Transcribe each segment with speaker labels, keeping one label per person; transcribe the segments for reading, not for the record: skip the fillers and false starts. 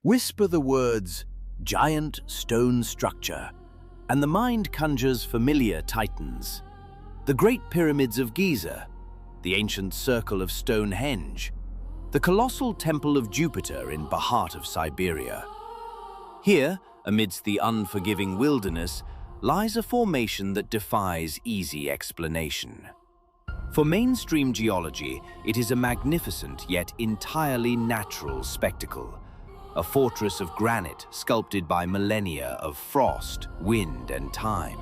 Speaker 1: Whisper the words, giant stone structure, and the mind conjures familiar titans. The Great Pyramids of Giza, the ancient circle of Stonehenge, the colossal temple of Jupiter in the heart of Siberia. Here, amidst the unforgiving wilderness, lies a formation that defies easy explanation. For mainstream geology, it is a magnificent yet entirely natural spectacle, a fortress of granite sculpted by millennia of frost, wind, and time.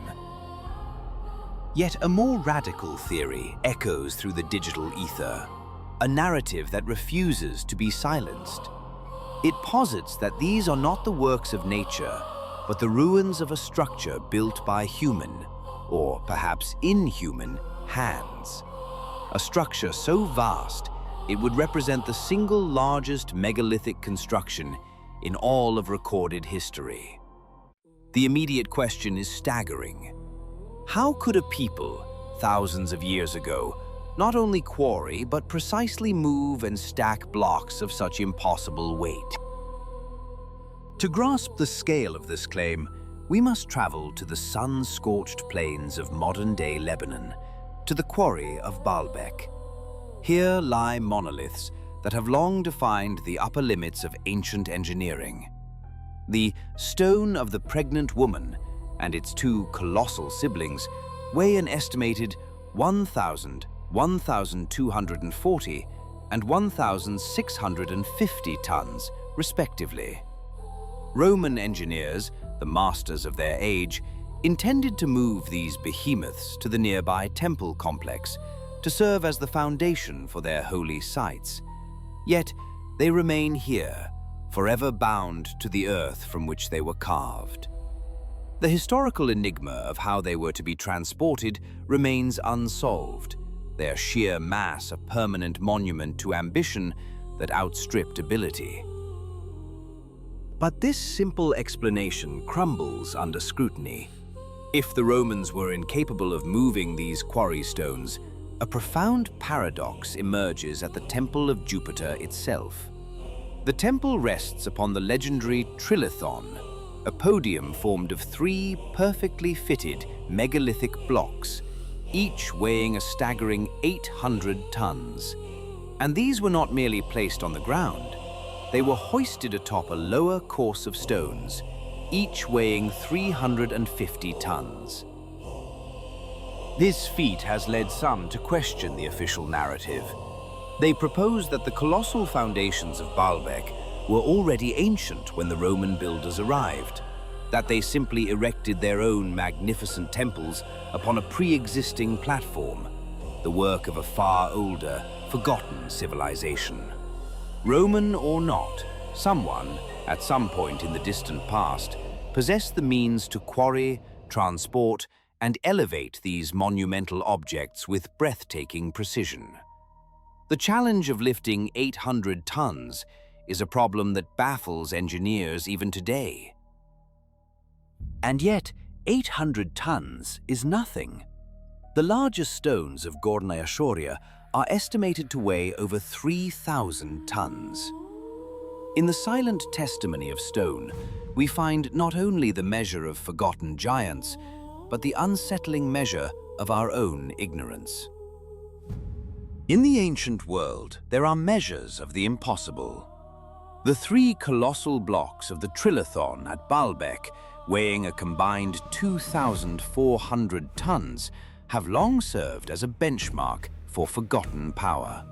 Speaker 1: Yet a more radical theory echoes through the digital ether, a narrative that refuses to be silenced. It posits that these are not the works of nature, but the ruins of a structure built by human, or perhaps inhuman, hands. A structure so vast, it would represent the single largest megalithic construction in all of recorded history. The immediate question is staggering. How could a people, thousands of years ago, not only quarry but precisely move and stack blocks of such impossible weight? To grasp the scale of this claim, we must travel to the sun-scorched plains of modern-day Lebanon, to the quarry of Baalbek. Here lie monoliths that have long defined the upper limits of ancient engineering. The Stone of the Pregnant Woman and its two colossal siblings weigh an estimated 1,000, 1,240, and 1,650 tons, respectively. Roman engineers, the masters of their age, intended to move these behemoths to the nearby temple complex to serve as the foundation for their holy sites. Yet they remain here, forever bound to the earth from which they were carved. The historical enigma of how they were to be transported remains unsolved, their sheer mass a permanent monument to ambition that outstripped ability. But this simple explanation crumbles under scrutiny. If the Romans were incapable of moving these quarry stones, a profound paradox emerges at the Temple of Jupiter itself. The temple rests upon the legendary Trilithon, a podium formed of three perfectly fitted megalithic blocks, each weighing a staggering 800 tons. And these were not merely placed on the ground, they were hoisted atop a lower course of stones, each weighing 350 tons. This feat has led some to question the official narrative. They propose that the colossal foundations of Baalbek were already ancient when the Roman builders arrived, that they simply erected their own magnificent temples upon a pre-existing platform, the work of a far older, forgotten civilization. Roman or not, someone, at some point in the distant past, possessed the means to quarry, transport, and elevate these monumental objects with breathtaking precision. The challenge of lifting 800 tons is a problem that baffles engineers even today. And yet, 800 tons is nothing. The largest stones of Gornaya Shoria are estimated to weigh over 3,000 tons. In the silent testimony of stone, we find not only the measure of forgotten giants, but the unsettling measure of our own ignorance. In the ancient world, there are measures of the impossible. The three colossal blocks of the Trilithon at Baalbek, weighing a combined 2,400 tons, have long served as a benchmark for forgotten power.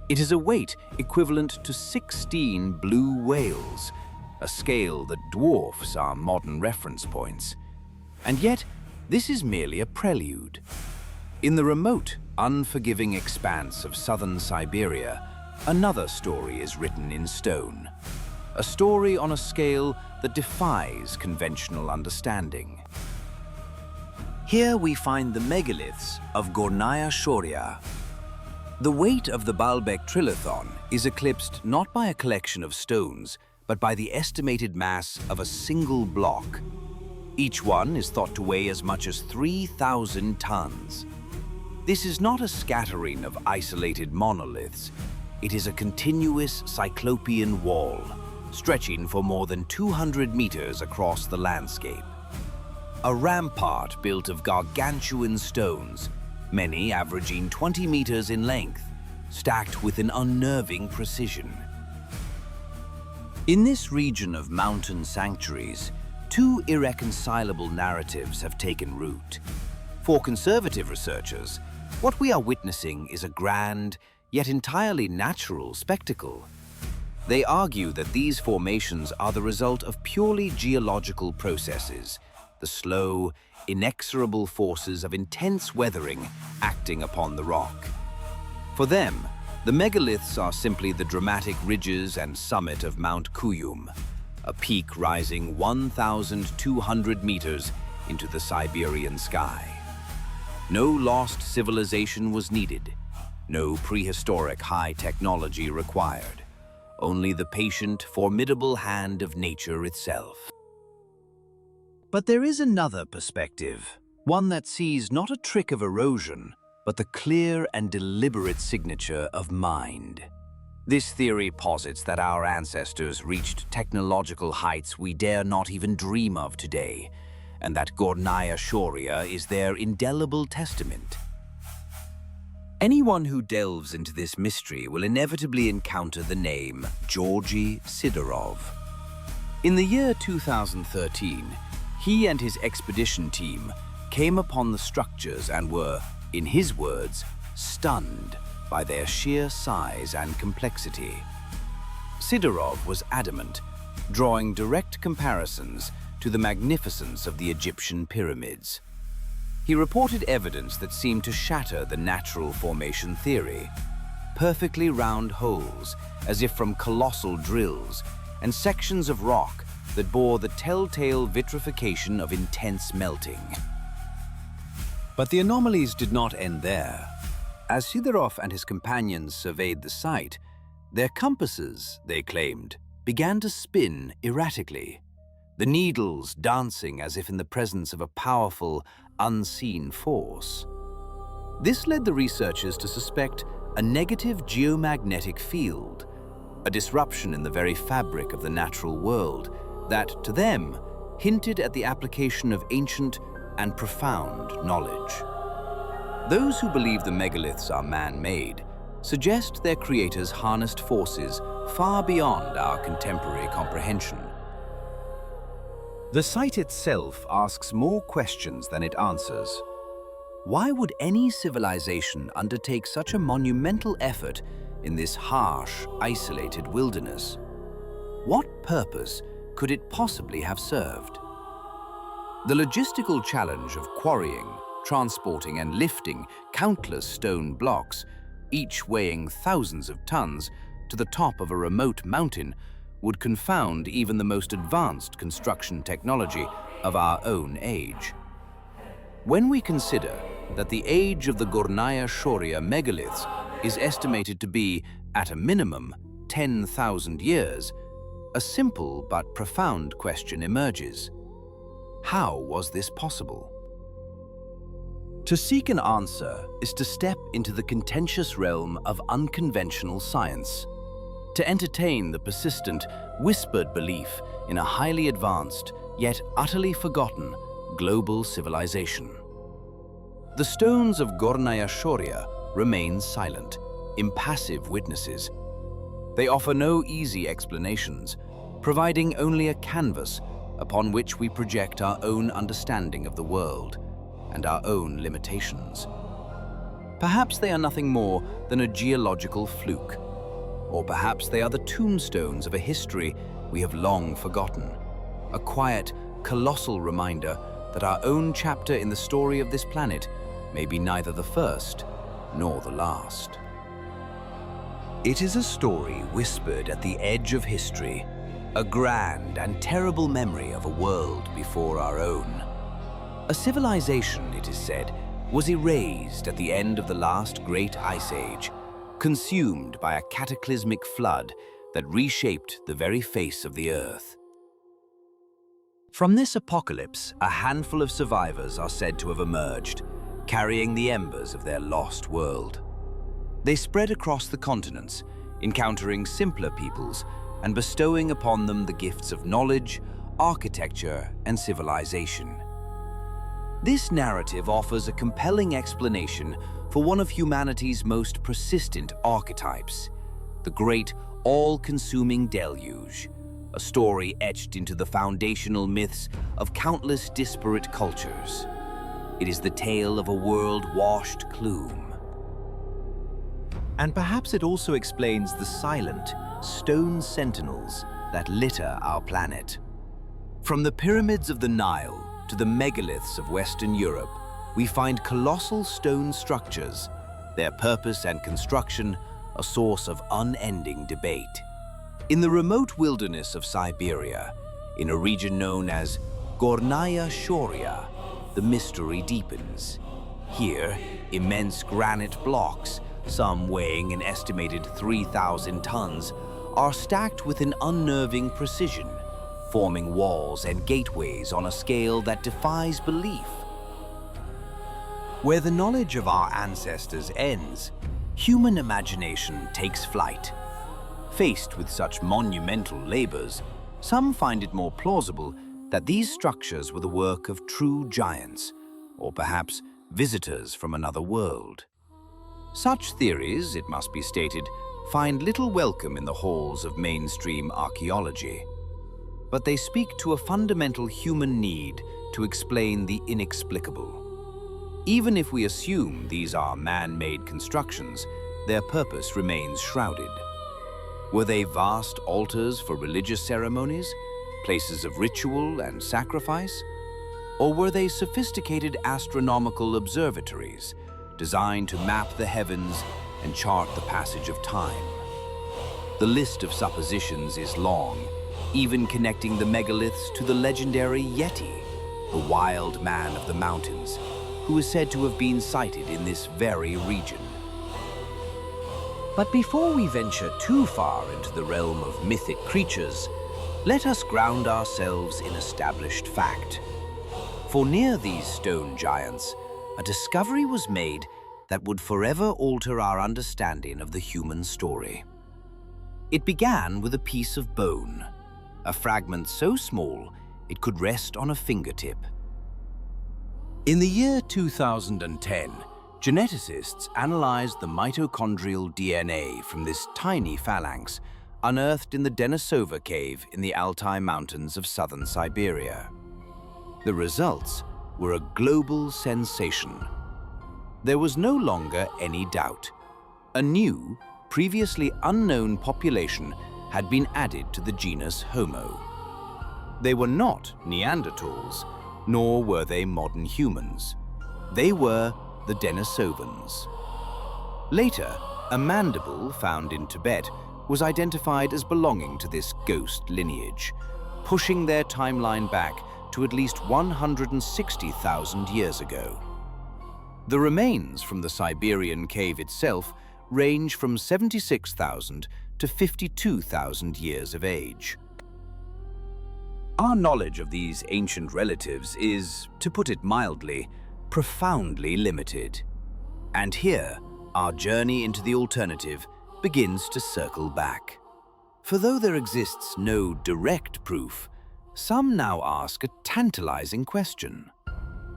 Speaker 1: It is a weight equivalent to 16 blue whales, a scale that dwarfs our modern reference points. And yet, this is merely a prelude. In the remote, unforgiving expanse of southern Siberia, another story is written in stone. A story on a scale that defies conventional understanding. Here we find the megaliths of Gornaya Shoria. The weight of the Baalbek Trilithon is eclipsed not by a collection of stones, but by the estimated mass of a single block. Each one is thought to weigh as much as 3,000 tons. This is not a scattering of isolated monoliths. It is a continuous cyclopean wall, stretching for more than 200 meters across the landscape. A rampart built of gargantuan stones, many averaging 20 meters in length, stacked with an unnerving precision. In this region of mountain sanctuaries, two irreconcilable narratives have taken root. For conservative researchers, what we are witnessing is a grand, yet entirely natural spectacle. They argue that these formations are the result of purely geological processes, the slow, inexorable forces of intense weathering acting upon the rock. For them, the megaliths are simply the dramatic ridges and summit of Mount Kuyum, a peak rising 1,200 meters into the Siberian sky. No lost civilization was needed, no prehistoric high technology required, only the patient, formidable hand of nature itself. But there is another perspective, one that sees not a trick of erosion, but the clear and deliberate signature of mind. This theory posits that our ancestors reached technological heights we dare not even dream of today, and that Gornaya Shoria is their indelible testament. Anyone who delves into this mystery will inevitably encounter the name Georgy Sidorov. In the year 2013, he and his expedition team came upon the structures and were, in his words, stunned by their sheer size and complexity. Sidorov was adamant, drawing direct comparisons to the magnificence of the Egyptian pyramids. He reported evidence that seemed to shatter the natural formation theory. Perfectly round holes, as if from colossal drills, and sections of rock that bore the telltale vitrification of intense melting. But the anomalies did not end there. As Sidorov and his companions surveyed the site, their compasses, they claimed, began to spin erratically, the needles dancing as if in the presence of a powerful, unseen force. This led the researchers to suspect a negative geomagnetic field, a disruption in the very fabric of the natural world that, to them, hinted at the application of ancient and profound knowledge. Those who believe the megaliths are man-made suggest their creators harnessed forces far beyond our contemporary comprehension. The site itself asks more questions than it answers. Why would any civilization undertake such a monumental effort in this harsh, isolated wilderness? What purpose could it possibly have served? The logistical challenge of quarrying, transporting and lifting countless stone blocks, each weighing thousands of tons, to the top of a remote mountain would confound even the most advanced construction technology of our own age. When we consider that the age of the Gornaya Shoria megaliths is estimated to be, at a minimum, 10,000 years, a simple but profound question emerges. How was this possible? To seek an answer is to step into the contentious realm of unconventional science, to entertain the persistent, whispered belief in a highly advanced, yet utterly forgotten, global civilization. The stones of Gornaya Shoria remain silent, impassive witnesses. They offer no easy explanations, providing only a canvas upon which we project our own understanding of the world and our own limitations. Perhaps they are nothing more than a geological fluke, or perhaps they are the tombstones of a history we have long forgotten, a quiet, colossal reminder that our own chapter in the story of this planet may be neither the first nor the last. It is a story whispered at the edge of history, a grand and terrible memory of a world before our own. A civilization, it is said, was erased at the end of the last great ice age, consumed by a cataclysmic flood that reshaped the very face of the earth. From this apocalypse, a handful of survivors are said to have emerged, carrying the embers of their lost world. They spread across the continents, encountering simpler peoples and bestowing upon them the gifts of knowledge, architecture, and civilization. This narrative offers a compelling explanation for one of humanity's most persistent archetypes, the great all-consuming deluge, a story etched into the foundational myths of countless disparate cultures. It is the tale of a world-washed gloom. And perhaps it also explains the silent, stone sentinels that litter our planet. From the pyramids of the Nile to the megaliths of Western Europe, we find colossal stone structures, their purpose and construction a source of unending debate. In the remote wilderness of Siberia, in a region known as Gornaya Shoria, the mystery deepens. Here, immense granite blocks, some weighing an estimated 3,000 tons, are stacked with an unnerving precision, forming walls and gateways on a scale that defies belief. Where the knowledge of our ancestors ends, human imagination takes flight. Faced with such monumental labors, some find it more plausible that these structures were the work of true giants, or perhaps visitors from another world. Such theories, it must be stated, find little welcome in the halls of mainstream archaeology. But they speak to a fundamental human need to explain the inexplicable. Even if we assume these are man-made constructions, their purpose remains shrouded. Were they vast altars for religious ceremonies, places of ritual and sacrifice? Or were they sophisticated astronomical observatories designed to map the heavens and chart the passage of time? The list of suppositions is long, even connecting the megaliths to the legendary Yeti, the wild man of the mountains, who is said to have been sighted in this very region. But before we venture too far into the realm of mythic creatures, let us ground ourselves in established fact. For near these stone giants, a discovery was made that would forever alter our understanding of the human story. It began with a piece of bone, a fragment so small it could rest on a fingertip. In the year 2010, geneticists analyzed the mitochondrial DNA from this tiny phalanx unearthed in the Denisova cave in the Altai Mountains of southern Siberia. The results were a global sensation. There was no longer any doubt. A new, previously unknown population had been added to the genus Homo. They were not Neanderthals, nor were they modern humans. They were the Denisovans. Later, a mandible found in Tibet was identified as belonging to this ghost lineage, pushing their timeline back to at least 160,000 years ago. The remains from the Siberian cave itself range from 76,000 to 52,000 years of age. Our knowledge of these ancient relatives is, to put it mildly, profoundly limited. And here, our journey into the alternative begins to circle back. For though there exists no direct proof, some now ask a tantalizing question.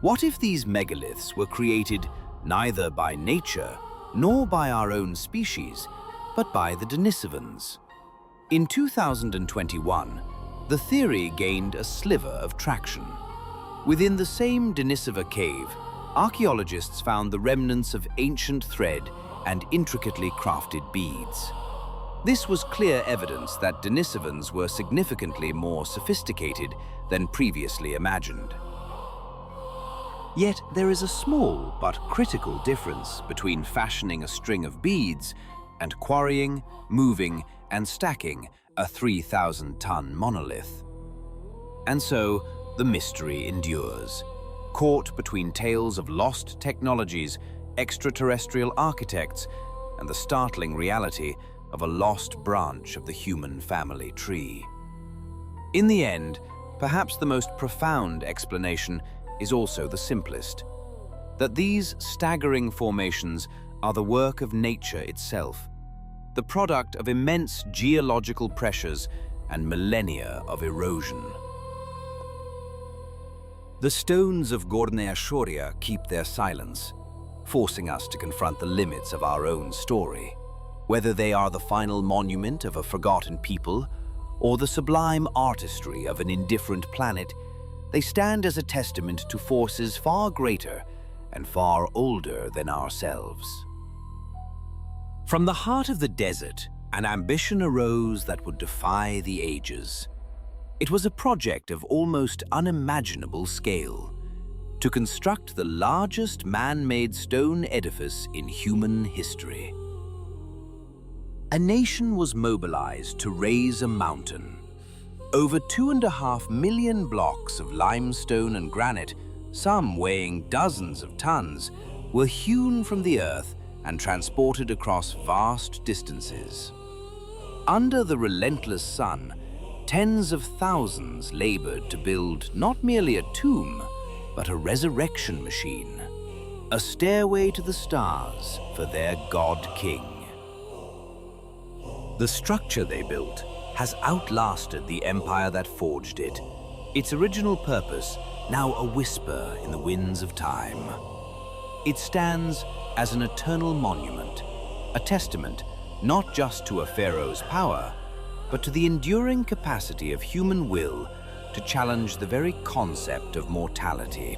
Speaker 1: What if these megaliths were created neither by nature nor by our own species, but by the Denisovans? In 2021, the theory gained a sliver of traction. Within the same Denisova cave, archaeologists found the remnants of ancient thread and intricately crafted beads. This was clear evidence that Denisovans were significantly more sophisticated than previously imagined. Yet there is a small but critical difference between fashioning a string of beads and quarrying, moving, and stacking a 3,000-ton monolith. And so, the mystery endures, caught between tales of lost technologies, extraterrestrial architects, and the startling reality of a lost branch of the human family tree. In the end, perhaps the most profound explanation is also the simplest, that these staggering formations are the work of nature itself, the product of immense geological pressures and millennia of erosion. The stones of Gornaya Shoria keep their silence, forcing us to confront the limits of our own story. Whether they are the final monument of a forgotten people or the sublime artistry of an indifferent planet, they stand as a testament to forces far greater and far older than ourselves. From the heart of the desert, an ambition arose that would defy the ages. It was a project of almost unimaginable scale, to construct the largest man-made stone edifice in human history. A nation was mobilized to raise a mountain. Over 2.5 million blocks of limestone and granite, some weighing dozens of tons, were hewn from the earth and transported across vast distances. Under the relentless sun, tens of thousands labored to build not merely a tomb, but a resurrection machine, a stairway to the stars for their god-king. The structure they built has outlasted the empire that forged it, its original purpose now a whisper in the winds of time. It stands as an eternal monument, a testament not just to a pharaoh's power, but to the enduring capacity of human will to challenge the very concept of mortality.